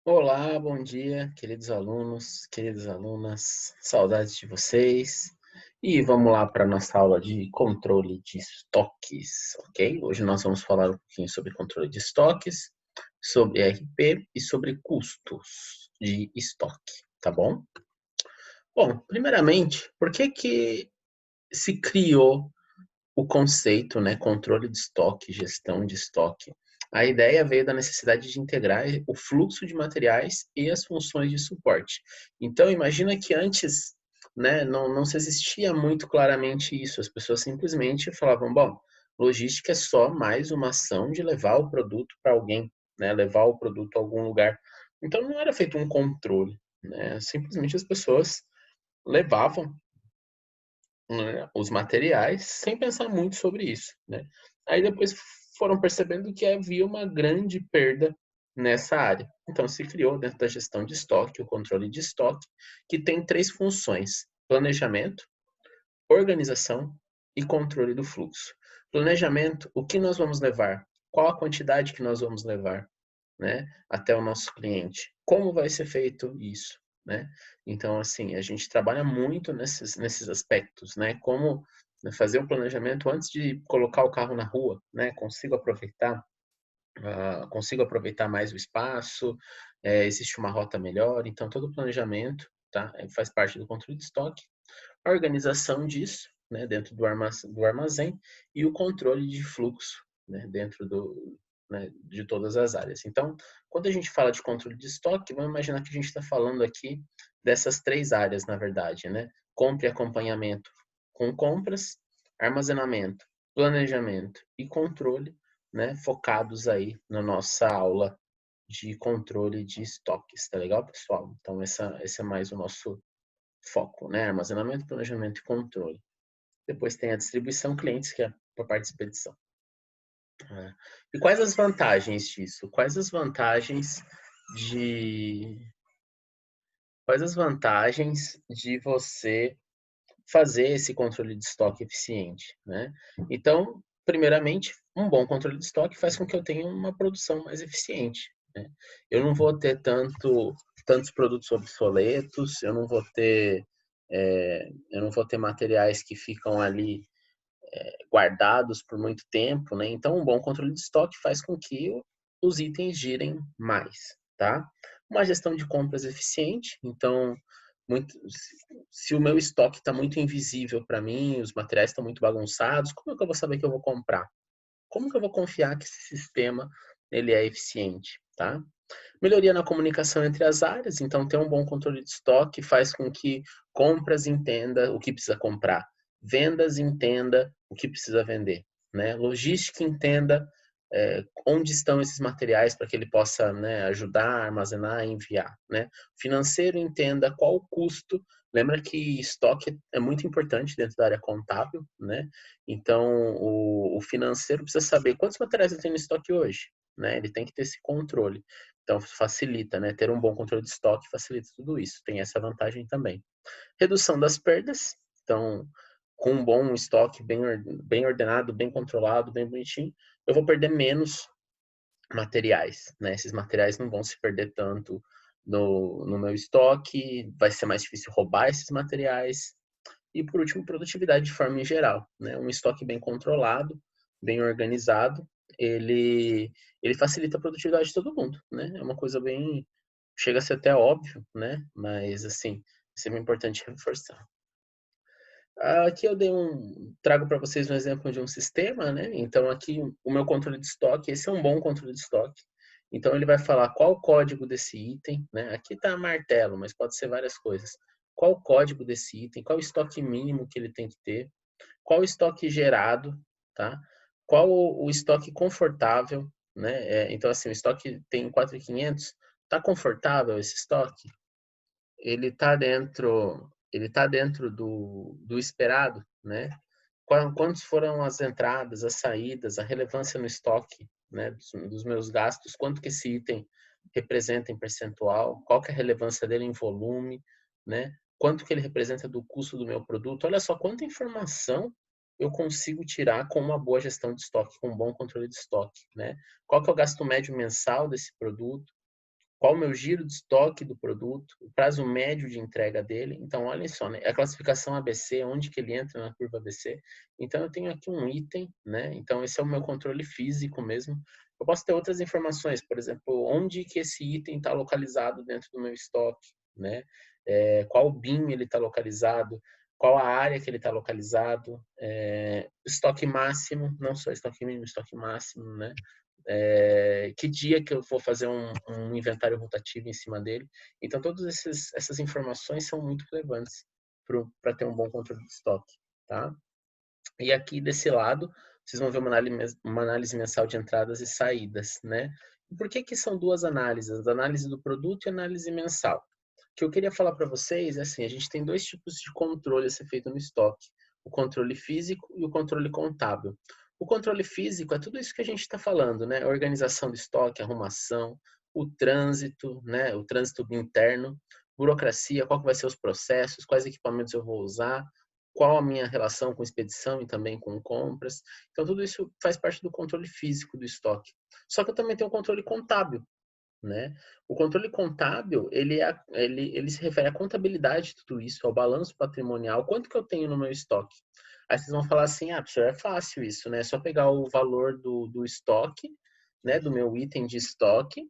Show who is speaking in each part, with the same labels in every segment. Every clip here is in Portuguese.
Speaker 1: Olá, bom dia, queridos alunos, queridas alunas, saudades de vocês. E vamos lá para a nossa aula de controle de estoques, ok? Hoje nós vamos falar um pouquinho sobre controle de estoques, sobre RP e sobre custos de estoque, tá bom? Bom, primeiramente, por que que se criou o conceito, né, controle de estoque, gestão de estoque? A ideia veio da necessidade de integrar o fluxo de materiais e as funções de suporte. Então, imagina que antes, né, não se existia muito claramente isso. As pessoas simplesmente falavam, bom, logística é só mais uma ação de levar o produto para alguém, né, levar o produto a algum lugar. Então, não era feito um controle, né? Simplesmente as pessoas levavam, né, os materiais sem pensar muito sobre isso, né. Aí depois foram percebendo que havia uma grande perda nessa área. Então se criou dentro da gestão de estoque, o controle de estoque, que tem 3 funções: planejamento, organização e controle do fluxo. Planejamento, o que nós vamos levar? Qual a quantidade que nós vamos levar, né, até o nosso cliente? Como vai ser feito isso, né? Então, assim, a gente trabalha muito nesses aspectos, né? Como fazer um planejamento antes de colocar o carro na rua, né? Consigo aproveitar mais o espaço, existe uma rota melhor, então todo o planejamento, tá? Faz parte do controle de estoque, a organização disso, né, dentro do armazém e o controle de fluxo, né, dentro né, de todas as áreas. Então, quando a gente fala de controle de estoque, vamos imaginar que a gente está falando aqui dessas 3 áreas, na verdade, né? Compra e acompanhamento com compras, armazenamento, planejamento e controle, né, focados aí na nossa aula de controle de estoques, tá legal, pessoal? Então esse é mais o nosso foco, né? Armazenamento, planejamento e controle. Depois tem a distribuição clientes, que é a parte de expedição. É. E quais as vantagens disso? De quais as vantagens de você fazer esse controle de estoque eficiente, né? Então, primeiramente, um bom controle de estoque faz com que eu tenha uma produção mais eficiente, né? Eu não vou ter tantos produtos obsoletos, eu não vou ter materiais que ficam ali guardados por muito tempo, né? Então, um bom controle de estoque faz com que os itens girem mais, tá? Uma gestão de compras eficiente, então, se o meu estoque está muito invisível para mim, os materiais estão muito bagunçados, como é que eu vou saber que eu vou comprar? Como que eu vou confiar que esse sistema ele é eficiente, tá? Melhoria na comunicação entre as áreas, então ter um bom controle de estoque faz com que compras entenda o que precisa comprar, vendas entenda o que precisa vender, né? Logística entenda onde estão esses materiais para que ele possa, né, ajudar a armazenar e enviar, né? Financeiro entenda qual o custo. Lembra que estoque é muito importante dentro da área contábil, né? Então o financeiro precisa saber quantos materiais eu tenho no estoque hoje, né? Ele tem que ter esse controle. Então facilita, né? Ter um bom controle de estoque facilita tudo isso. Tem essa vantagem também. Redução das perdas. Então, com um bom estoque bem ordenado, bem controlado, bem bonitinho, eu vou perder menos materiais, né? Esses materiais não vão se perder tanto no meu estoque, vai ser mais difícil roubar esses materiais. E por último, produtividade de forma em geral, né? Um estoque bem controlado, bem organizado, ele facilita a produtividade de todo mundo, né? É uma coisa bem, chega a ser até óbvio, né? Mas assim, é sempre importante reforçar. Aqui eu trago para vocês um exemplo de um sistema, né? Então aqui o meu controle de estoque, esse é um bom controle de estoque. Então ele vai falar qual o código desse item, né? Aqui está martelo, mas pode ser várias coisas. Qual o código desse item, qual o estoque mínimo que ele tem que ter, qual o estoque gerado, tá? Qual o estoque confortável, né? Então assim, o estoque tem 4.500, tá confortável esse estoque? Ele tá dentro do esperado, né? Quantos foram as entradas, as saídas, a relevância no estoque, né, dos meus gastos, quanto que esse item representa em percentual, qual que é a relevância dele em volume, né? Quanto que ele representa do custo do meu produto. Olha só quanta informação eu consigo tirar com uma boa gestão de estoque, com um bom controle de estoque, né? Qual que é o gasto médio mensal desse produto? qual o meu giro de estoque do produto, o prazo médio de entrega dele. Então, olhem só, né? A classificação ABC, onde que ele entra na curva ABC. Então, eu tenho aqui um item, né? Então, esse é o meu controle físico mesmo. Eu posso ter outras informações, por exemplo, onde que esse item está localizado dentro do meu estoque, né? Qual BIM ele está localizado, qual a área que ele está localizado, estoque máximo, não só estoque mínimo, estoque máximo, né? Que dia que eu vou fazer um inventário rotativo em cima dele. Então, todas essas informações são muito relevantes para ter um bom controle de estoque, tá? E aqui desse lado, vocês vão ver uma análise mensal de entradas e saídas, né? E por que que são duas análises? A análise do produto e a análise mensal. O que eu queria falar para vocês é assim, a gente tem dois tipos de controle a ser feito no estoque. O controle físico e o controle contábil. O controle físico é tudo isso que a gente está falando, né? Organização do estoque, arrumação, o trânsito, né? O trânsito interno, burocracia, qual que vai ser os processos, quais equipamentos eu vou usar, qual a minha relação com expedição e também com compras. Então, tudo isso faz parte do controle físico do estoque. Só que eu também tenho o controle contábil, né? O controle contábil, ele se refere à contabilidade de tudo isso, ao balanço patrimonial, quanto que eu tenho no meu estoque. Aí vocês vão falar assim, professor, é fácil isso, né? É só pegar o valor do estoque, né, do meu item de estoque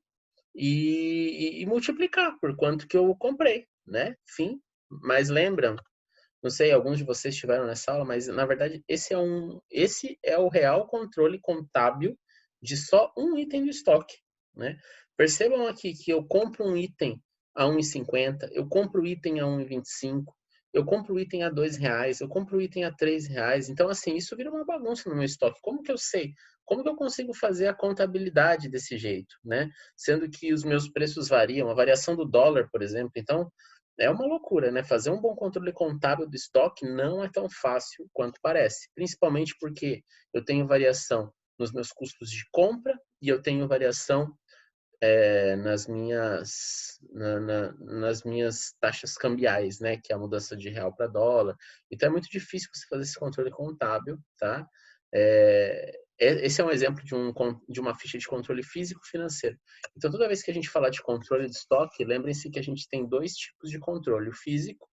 Speaker 1: e multiplicar por quanto que eu comprei, né? Fim. Mas lembram, não sei, alguns de vocês estiveram nessa aula, mas na verdade esse é o real controle contábil de só um item do estoque, né? Percebam aqui que eu compro um item a 1,50, eu compro o item a 1,25, eu compro o item a R$ 2, eu compro o item a R$ 3. Então, assim, isso vira uma bagunça no meu estoque. Como que eu sei? Como que eu consigo fazer a contabilidade desse jeito, né? Sendo que os meus preços variam, a variação do dólar, por exemplo. Então, é uma loucura, né? Fazer um bom controle contábil do estoque não é tão fácil quanto parece, principalmente porque eu tenho variação nos meus custos de compra e eu tenho variação nas minhas taxas cambiais, né? Que é a mudança de real para dólar. Então é muito difícil você fazer esse controle contábil, tá? Esse é um exemplo de uma ficha de controle físico-financeiro. Então, toda vez que a gente falar de controle de estoque, lembrem-se que a gente tem dois tipos de controle: o físico,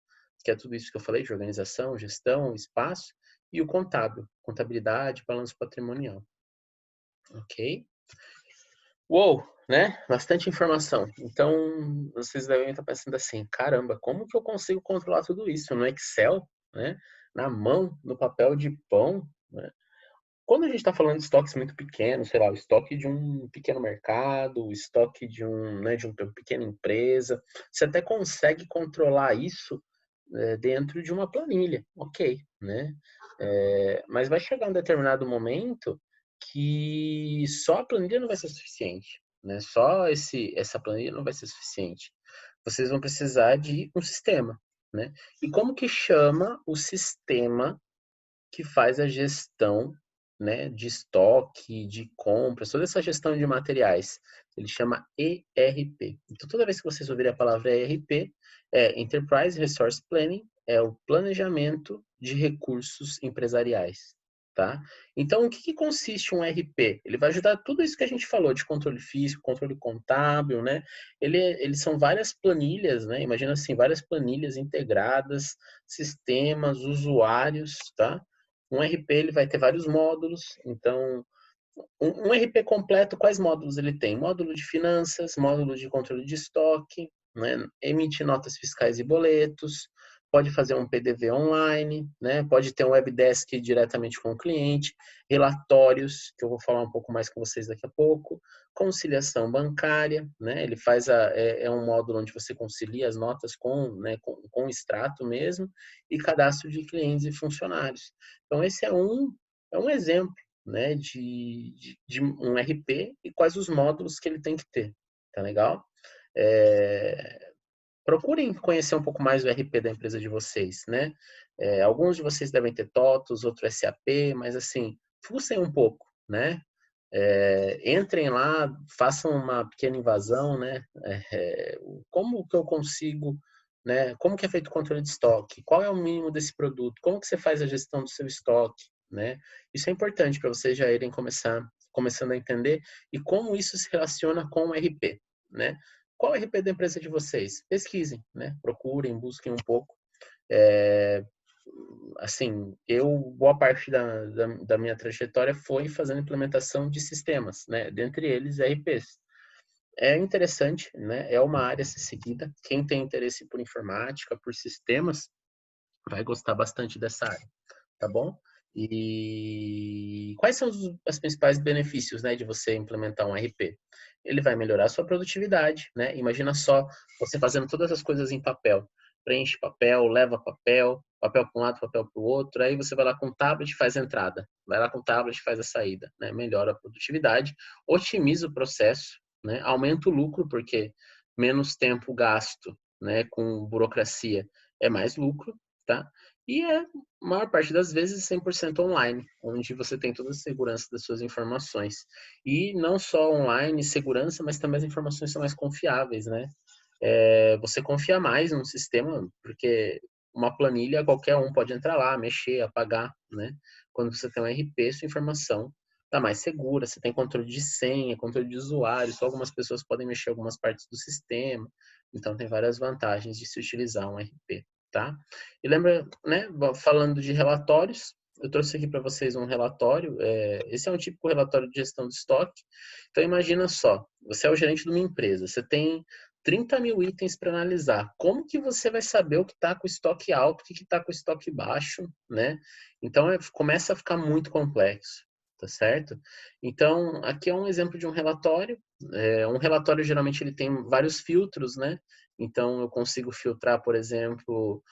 Speaker 1: que é tudo isso que eu falei, de organização, gestão, espaço, e o contábil, contabilidade, balanço patrimonial. Ok? Uou, né? Bastante informação. Então, vocês devem estar pensando assim, caramba, como que eu consigo controlar tudo isso no Excel, né? Na mão, no papel de pão, né? Quando a gente está falando de estoques muito pequenos, sei lá, o estoque de um pequeno mercado, o estoque de uma pequena empresa, você até consegue controlar isso dentro de uma planilha, ok, né? Mas vai chegar um determinado momento que só a planilha não vai ser suficiente, né? Só essa planilha não vai ser suficiente. Vocês vão precisar de um sistema, né? E como que chama o sistema que faz a gestão, né, de estoque, de compras, toda essa gestão de materiais? Ele chama ERP. Então, toda vez que vocês ouvirem a palavra ERP, é Enterprise Resource Planning, é o planejamento de recursos empresariais, tá? Então, o que que consiste um ERP? Ele vai ajudar tudo isso que a gente falou de controle físico, controle contábil, né? Eles são várias planilhas, né? Imagina assim, várias planilhas integradas, sistemas, usuários, tá? Um RP ele vai ter vários módulos, então um RP completo, quais módulos ele tem? Módulo de finanças, módulo de controle de estoque, né? Emite notas fiscais e boletos, pode fazer um PDV online, né? Pode ter um webdesk diretamente com o cliente, relatórios, que eu vou falar um pouco mais com vocês daqui a pouco, conciliação bancária, né? Ele faz um módulo onde você concilia as notas com extrato mesmo, e cadastro de clientes e funcionários. Então, esse é um exemplo, né, de um RP e quais os módulos que ele tem que ter. Tá legal? Procurem conhecer um pouco mais do RP da empresa de vocês, né? Alguns de vocês devem ter TOTOS, outro SAP, mas assim, fuçem um pouco, né? Entrem lá, façam uma pequena invasão, né? Como que eu consigo, né? Como que é feito o controle de estoque? Qual é o mínimo desse produto? Como que você faz a gestão do seu estoque, né? Isso é importante para vocês já irem começando a entender e como isso se relaciona com o RP, né? qual é o RP da empresa de vocês? Pesquisem, né? Procurem, busquem um pouco. É, assim, boa parte da minha trajetória foi fazendo implementação de sistemas, né? Dentre eles, RPs. É interessante, né? É uma área a ser seguida. Quem tem interesse por informática, por sistemas, vai gostar bastante dessa área, tá bom? E quais são os principais benefícios, né, de você implementar um RP? Ele vai melhorar a sua produtividade, né? Imagina só você fazendo todas as coisas em papel. Preenche papel, leva papel, papel para um lado, papel para o outro. Aí você vai lá com o tablet e faz a entrada. Vai lá com o tablet e faz a saída, né? Melhora a produtividade, otimiza o processo, né? Aumenta o lucro, porque menos tempo gasto, né, com burocracia é mais lucro, tá? E a maior parte das vezes 100% online, onde você tem toda a segurança das suas informações. E não só online, segurança, mas também as informações são mais confiáveis, né? Você confia mais no sistema, porque uma planilha qualquer um pode entrar lá, mexer, apagar, né? Quando você tem um RP, sua informação está mais segura, você tem controle de senha, controle de usuário, só algumas pessoas podem mexer algumas partes do sistema, então tem várias vantagens de se utilizar um RP, tá? E lembra, né, falando de relatórios, eu trouxe aqui para vocês um relatório, esse é um típico relatório de gestão de estoque, então imagina só, você é o gerente de uma empresa, você tem 30 mil itens para analisar. Como que você vai saber o que está com estoque alto, o que está com estoque baixo, né? Então, começa a ficar muito complexo, tá certo? Então, aqui é um exemplo de um relatório. Um relatório, geralmente, ele tem vários filtros, né? Então, eu consigo filtrar, por exemplo,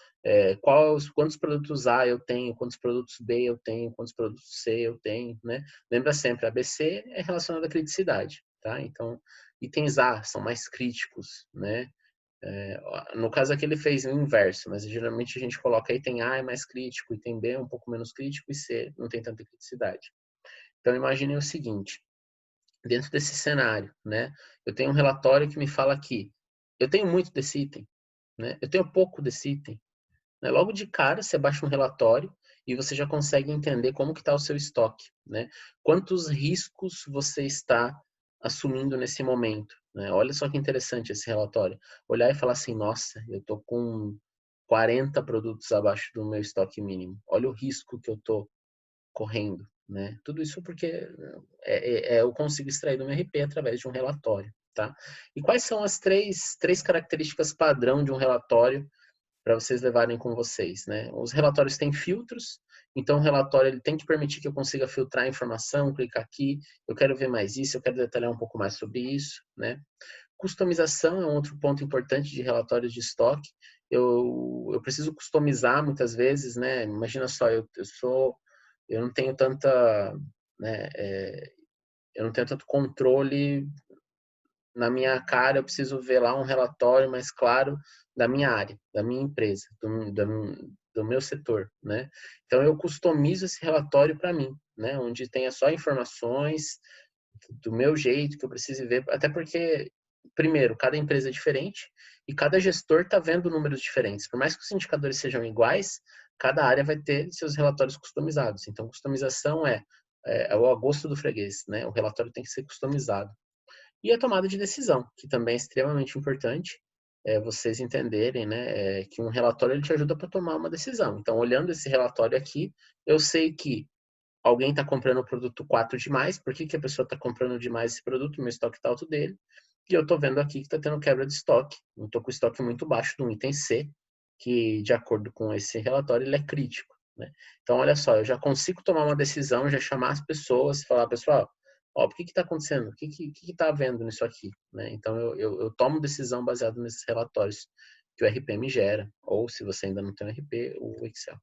Speaker 1: quantos produtos A eu tenho, quantos produtos B eu tenho, quantos produtos C eu tenho, né? Lembra sempre, ABC é relacionado à criticidade, tá? Então, itens A são mais críticos, né? No caso aqui ele fez o inverso, mas geralmente a gente coloca item A é mais crítico, item B é um pouco menos crítico e C não tem tanta criticidade. Então imagine o seguinte, dentro desse cenário, né? Eu tenho um relatório que me fala que eu tenho muito desse item, né? Eu tenho pouco desse item. Né? Logo de cara você baixa um relatório e você já consegue entender como que está o seu estoque, né? Quantos riscos você está assumindo nesse momento, né? Olha só que interessante esse relatório. Olhar e falar assim, nossa, eu tô com 40 produtos abaixo do meu estoque mínimo. Olha o risco que eu tô correndo, né? Tudo isso porque eu consigo extrair do meu RP através de um relatório, tá? E quais são as três características padrão de um relatório para vocês levarem com vocês, né? Os relatórios têm filtros, então o relatório ele tem que permitir que eu consiga filtrar a informação, clicar aqui, eu quero ver mais isso, eu quero detalhar um pouco mais sobre isso, né? Customização é um outro ponto importante de relatórios de estoque. Eu preciso customizar muitas vezes, né? Imagina só, eu não tenho tanta, né? Eu não tenho tanto controle na minha cara, eu preciso ver lá um relatório mais claro da minha área, da minha empresa, do meu setor, né? Então eu customizo esse relatório para mim, né? Onde tenha só informações do meu jeito que eu preciso ver, até porque primeiro, cada empresa é diferente e cada gestor está vendo números diferentes. Por mais que os indicadores sejam iguais, cada área vai ter seus relatórios customizados. Então, customização é o a gosto do freguês, né? O relatório tem que ser customizado. E a tomada de decisão, que também é extremamente importante, vocês entenderem, né, que um relatório ele te ajuda para tomar uma decisão. Então, olhando esse relatório aqui, eu sei que alguém está comprando o produto 4 demais, por que, que a pessoa está comprando demais esse produto, meu estoque está alto dele, e eu estou vendo aqui que está tendo quebra de estoque. Eu estou com o estoque muito baixo do item C, que, de acordo com esse relatório, ele é crítico. Né? Então, olha só, eu já consigo tomar uma decisão, já chamar as pessoas, falar, pessoal, ó, por que está acontecendo? O que está havendo nisso aqui? Né? Então, eu tomo decisão baseado nesses relatórios que o RP me gera, ou se você ainda não tem o RP, o Excel.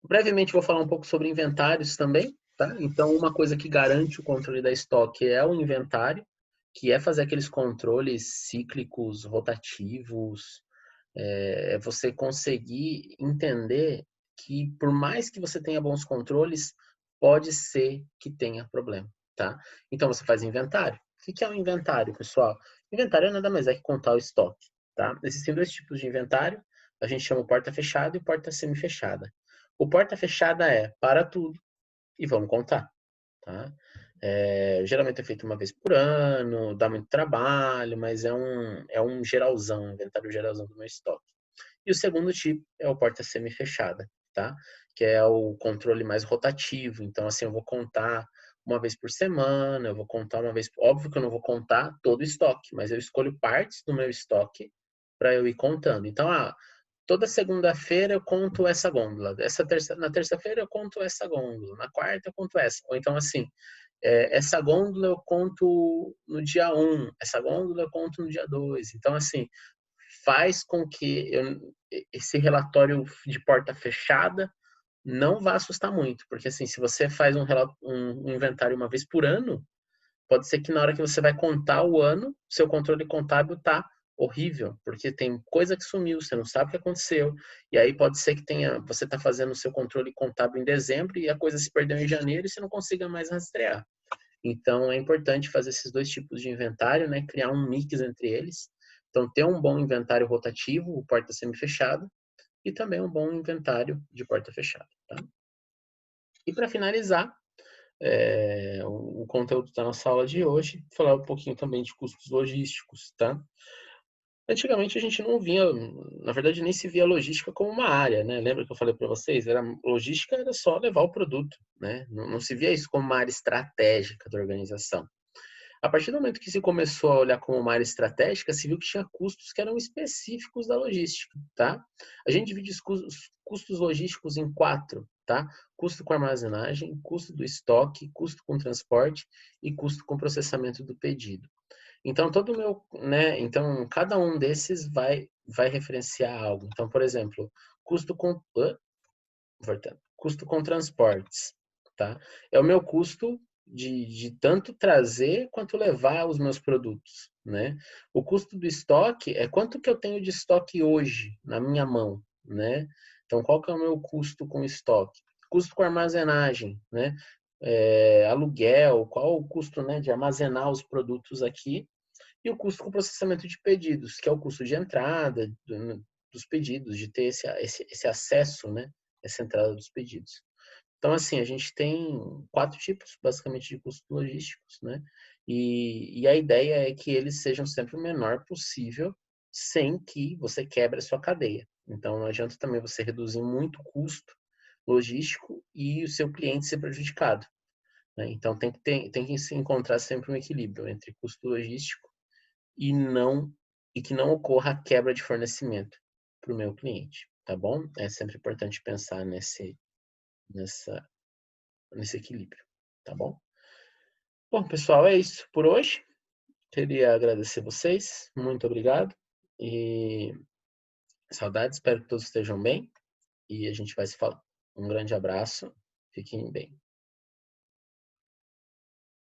Speaker 1: Brevemente vou falar um pouco sobre inventários também, tá? Então, uma coisa que garante o controle da estoque é o inventário, que é fazer aqueles controles cíclicos, rotativos, você conseguir entender que por mais que você tenha bons controles, pode ser que tenha problema, tá? Então você faz inventário. O que é um inventário, pessoal? Inventário nada mais é que contar o estoque, tá? Existem dois tipos de inventário, a gente chama porta fechada e porta semi-fechada. O porta fechada é para tudo e vamos contar, tá? Geralmente é feito uma vez por ano, dá muito trabalho, mas é um geralzão, um inventário geralzão do meu estoque. E o segundo tipo é o porta semi-fechada, tá? Que é o controle mais rotativo. Então, assim, eu vou contar uma vez por semana, eu vou contar uma vez. Óbvio que eu não vou contar todo o estoque, mas eu escolho partes do meu estoque para eu ir contando. Então, toda segunda-feira eu conto essa gôndola. Na terça-feira eu conto essa gôndola. Na quarta eu conto essa. Ou então, assim, essa gôndola eu conto no dia 1, essa gôndola eu conto no dia 2. Então, assim, faz com que esse relatório de porta fechada não vá assustar muito, porque assim, se você faz um inventário uma vez por ano, pode ser que na hora que você vai contar o ano, seu controle contábil tá horrível, porque tem coisa que sumiu, você não sabe o que aconteceu, e aí pode ser que você está fazendo o seu controle contábil em dezembro e a coisa se perdeu em janeiro e você não consiga mais rastrear. Então, é importante fazer esses dois tipos de inventário, né? Criar um mix entre eles. Então, ter um bom inventário rotativo, o porta semi-fechado, e também um bom inventário de porta fechada. Tá? E para finalizar, o conteúdo da nossa aula de hoje, falar um pouquinho também de custos logísticos, tá? Antigamente a gente não via, na verdade nem se via logística como uma área, né? Lembra que eu falei para vocês? Logística era só levar o produto, né? Não se via isso como uma área estratégica da organização. A partir do momento que se começou a olhar como uma área estratégica, se viu que tinha custos que eram específicos da logística, tá? A gente divide os custos logísticos em 4, tá? Custo com armazenagem, custo do estoque, custo com transporte e custo com processamento do pedido. Então, então cada um desses vai referenciar algo. Então, por exemplo, custo com custo com transportes, tá? É o meu custo de tanto trazer quanto levar os meus produtos, né? O custo do estoque é quanto que eu tenho de estoque hoje na minha mão, né? Então, qual que é o meu custo com estoque? Custo com armazenagem, né? Aluguel, qual o custo, né, de armazenar os produtos aqui e o custo com processamento de pedidos, que é o custo de entrada dos pedidos, de ter esse acesso, né? Essa entrada dos pedidos. Então, assim, a gente tem 4 tipos, basicamente, de custos logísticos, né? E a ideia é que eles sejam sempre o menor possível, sem que você quebre a sua cadeia. Então, não adianta também você reduzir muito o custo logístico e o seu cliente ser prejudicado, né? Então, tem que se encontrar sempre um equilíbrio entre custo logístico e não e que não ocorra a quebra de fornecimento para o meu cliente, tá bom? É sempre importante pensar nessa, nesse equilíbrio, tá bom? Bom, pessoal, é isso por hoje. Queria agradecer vocês, muito obrigado e saudades, espero que todos estejam bem e a gente vai se falar. Um grande abraço, fiquem bem.